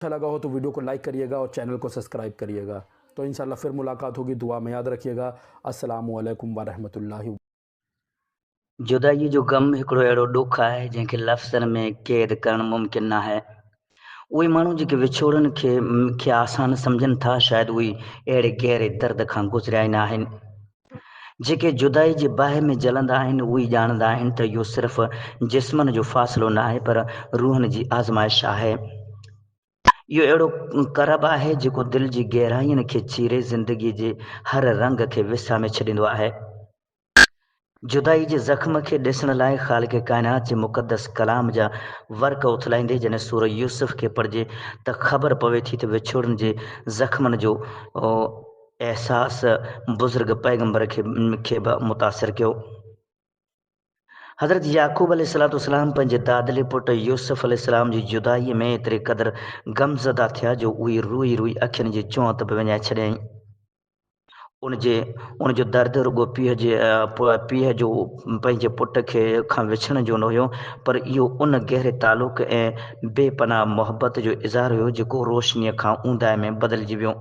अच्छा लगा हो तो वीडियो को लाइक करिएगा और चैनल को सब्सक्राइब करिएगा। तो इंशाल्लाह फिर मुलाकात होगी, दुआ में याद रखिएगा। अस्सलामु अलैकुम वरहमतुल्लाहि। जुदाई जो गम हिकिड़ो अहिड़ो ॾुखु आहे जंहिंखे लफ़्ज़नि में क़ैद करणु मुमकिन न आहे। उहे माण्हू जेके विछोड़नि खे आसान सम्झनि था, शायदि उहे अहिड़े गहरे दर्द खां गुज़रिया ई न आहिनि। जेके जुदाई जे बाहि में जलंदा आहिनि उहे ॼाणंदा आहिनि त इहो सिर्फ़ु जिस्मनि जो फ़ासिलो न आहे, पर रूहनि जी आज़माइश आहे। इहो अहिड़ो करब आहे जेको दिलि जी गहराईअ खे चीरे ज़िंदगीअ जे हर रंग खे विसामे छॾींदो आहे। जुदाई जे ज़ख़्म खे ॾिसण लाइ ख़ालिक़ काइनात जे मुक़दस कलाम जा वर्क उथलाईंदे जॾहिं सूर यूसुफ खे पढ़िजे त ख़बर पवे थी त विछोड़नि जे ज़ख़्मनि जो अहसासु बुज़ुर्ग पैगंबर खे बि मुतासिर कयो। हज़रत याक़ूब अलैहिस्सलाम पंहिंजे दादले पुटु यूसुफ अलैहिस्सलाम जी जुदाईअ में एतिरे क़दुरु ग़मज़दा थिया जो उहे रुई रुई अखियुनि जी चौंत बि विञाए छॾियईं। उनजो दर्द रुॻो पीउ जो पंहिंजे पुट खे खां विछण जो न हुयो, पर इहो उन गहरे तालुक़ ऐं बेपनाह मोहबत जो इज़हार हुयो जेको रोशनीअ खां ऊंदाहि में बदिलिजी वियो।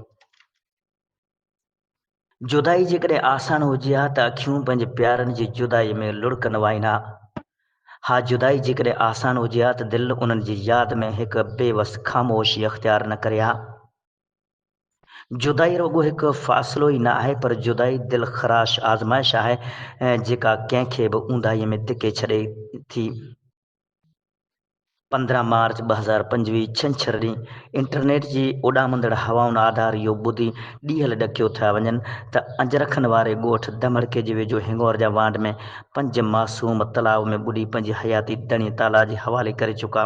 जुदाई जेकॾहिं आसान हुजे हा त अखियूं पंहिंजे प्यारनि जी जुदाई में लुड़क न वाईंदा। हा, जुदाई जेकॾहिं आसान हुजे हा त दिलि उन्हनि जी यादि में हिकु बेवस ख़ामोशी अख़्तियार न करे हा। जुदाई रुॻो हिकु फ़ासिलो ई न आहे, पर जुदाई दिलि ख़राश आज़माइश आहे जेका कंहिंखे बि ऊंदाहीअ में धिके छॾे थी। 15 मार्च 2025 छंछरु ॾींहुं इंटरनेट जी उॾामंदड़ हवाउनि आधार इहो ॿुधी ॾीहल ॾकियो थिया वञनि त अंजरखनि वारे ॻोठ दमड़के जे वेझो हिंगोर जा वांड में 5 मासूम तलाउ में ॿुॾी पंहिंजी हयाती दणी ताला जे हवाले करे चुका।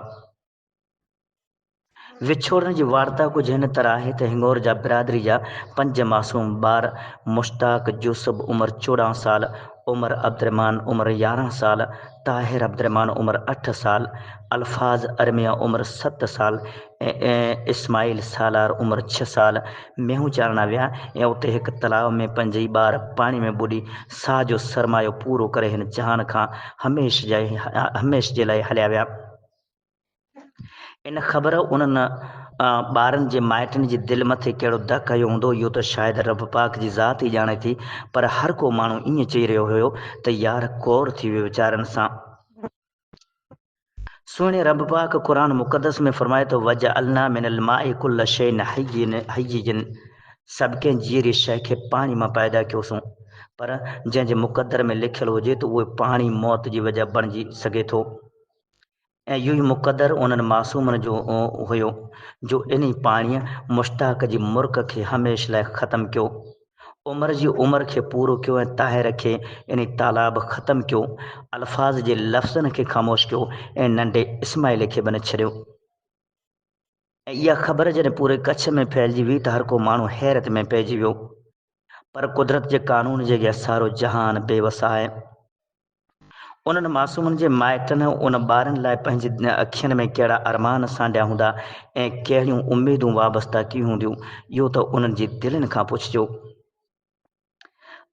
विछोड़नि जी वार्ता कुझु हिन तरह आहे त हिंगोर जा बिरादरी जा 5 मासूम ॿार मुश्ताक यूसुफ उमिरि 14 साल, उमर अब्दुर्रहमान उमिरि 11 साल, ताहिर अब्दुर्रहमान उमिरि 8 साल, अल्फाज़ अरमिया उमिरि 7 साल ऐं इस्माइल सालार उमिरि 6 साल मेहूं चाढ़णा विया ऐं उते हिकु तलाउ में 5 ई ॿार पाणी में ॿुॾी साह जो सरमायो पूरो करे हिन जहान खां हमेशह जे लाइ हलिया विया। इन ख़बर उन्हनि ॿारनि जे माइटनि जी दिलि मथे कहिड़ो धक हयो हूंदो, इहो त शायदि रब पाक जी ज़ात ई ॼाणे थी, पर हर को माण्हू ईअं चई रहियो हुयो त यार कौर थी वियो वीचारनि सां। सुहिणे रब पाक क़ुरान मुक़दस में फरमाए थो वजअलना मिनल माइ कुल्ल शैइन हय्यिन, सभु कंहिं जीअरी शइ खे पाणी मां पैदा कयोसीं, पर जंहिंजे मुक़दर में लिखियलु हुजे त उहे पाणी मौत जी वजह बणिजी सघे थो। ऐं इहो ई मुक़दर उन्हनि मासूमनि जो हुयो जो इन पाणीअ मुश्ताक जी मुर्क खे हमेशह लाइ ख़तमु कयो, उमिरि जी उमिरि खे पूरो कयो ऐं ताहिर खे इन तालाब ख़तमु कयो, अल्फाज़ जे लफ़्ज़नि खे ख़ामोश कयो ऐं नंढे इस्माइल खे बि न छॾियो। ऐं इहा ख़बर जॾहिं पूरे कच्छ में फैलिजी हुई त हर को माण्हू हैरत में पइजी वियो, पर कुदरत जे कानून जे अॻियां सारो जहान बेवस आहे। उन्हनि मासूमनि जे माइटनि उन ॿारनि लाइ पंहिंजी अखियुनि में कहिड़ा अरमान सांडिया हूंदा ऐं कहिड़ियूं उमेदूं वाबस्ता कयूं हूंदियूं, इहो त उन्हनि जी दिलनि खां पुछिजो।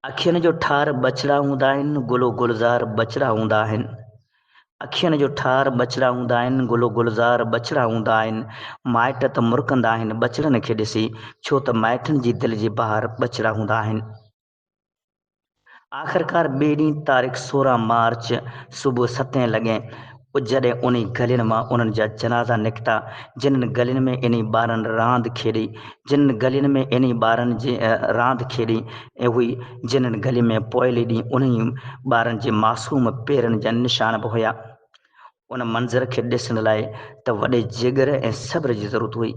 अखियुनि जो ठार बछड़ा हूंदा आहिनि, गुलो गुलज़ार बछड़ा हूंदा आहिनि। अखियुनि जो ठार बछड़ा हूंदा आहिनि, गुलो गुलज़ार बछड़ा हूंदा आहिनि। माइट त मुरकंदा आहिनि बछड़नि खे ॾिसी, छो त माइटनि जी दिलि जी बहार बछड़ा हूंदा आहिनि। आख़िरकार ॿिए ॾींहुं तारीख़ 16 मार्च सुबुह 7 लॻे जॾहिं उन गलियुनि मां उन्हनि जा जनाज़ा निकिता, जिन्हनि गलियुनि में इन ॿारनि रांदि खेॾी, जिन्हनि गलियुनि में इन ॿारनि जे रांदि खेॾी ऐं उहे जिन्हनि गली में पोइले ॾींहुं उन्हनि ॿारनि जे मासूम पेरनि जा निशान बि हुया। उन मंज़र खे ॾिसण लाइ त वॾे जिगर ऐं सब्र जी ज़रूरत हुई।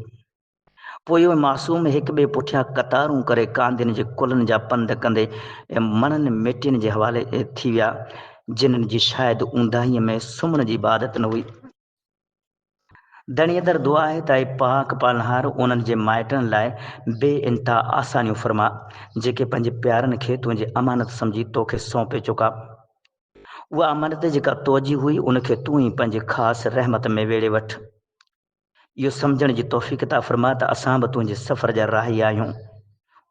पोइ उहे मासूम हिक ॿिए पुठियां कतारूं करे कांदियुनि जे कुलनि जा पंध कंदे ऐं मननि मिटियुनि जे हवाले थी विया, जिन्हनि जी शायदि ऊंदाहीअ में सुम्हण जी इबादत न हुई। दणीअ दर दुआ आहे त पाक पालनहार उन्हनि जे माइटनि लाइ बेइंतिहा आसानियूं फरमा, जेके पंहिंजे प्यारनि खे तुंहिंजे अमानत सम्झी तोखे सौंपे चुका। उहा अमानत जेका तोजी हुई उनखे तूं ई पंहिंजे ख़ासि रहमत में वेड़े वठि। इहो सम्झण जी तौफ़ीक़ अता फरमा त असां बि तुंहिंजे सफ़र जा राही आहियूं।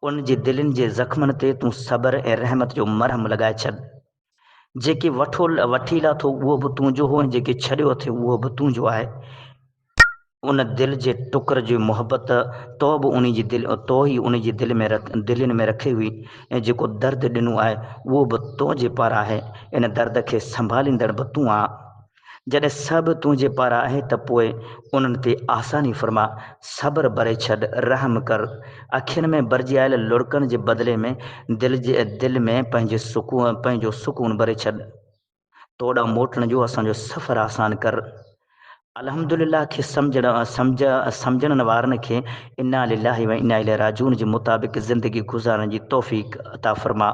उन जे दिलनि जे ज़ख़्मनि ते तूं सब्र ऐं रहमत जो मरहम लॻाए छॾ। जेके वठी लाथो उहो बि तुंहिंजो हो ऐं जेके छॾियो अथई उहो बि तुंहिंजो आहे। उन दिल जे टुकर जी मुहबत तो बि उन जी तो ई उन जी दिलनि में रखी हुई, ऐं जेको दर्द ॾिनो आहे उहो बि तो जे पारां आहे। इन दर्द खे संभालींदड़ बि तूं आहे। जॾहिं सभु तुंहिंजे पारां आहे त पोइ उन्हनि ते आसानी फरमा, सब्र भरे छॾ, रहम कर। अखियुनि में भरिजी आयल लुड़कनि जे बदिले में दिलि में पंहिंजो सुकून भरे छॾ। तोॾां मोटण जो असांजो सफ़र आसान कर। अल्हम्दुलिल्लाह खे सम्झण वारनि खे इन्ना लिल्लाहि व इन्ना इलैहि राजिऊन जे मुताबिक़ ज़िंदगी गुज़ारण जी तौफ़ीक़ अता फरमा।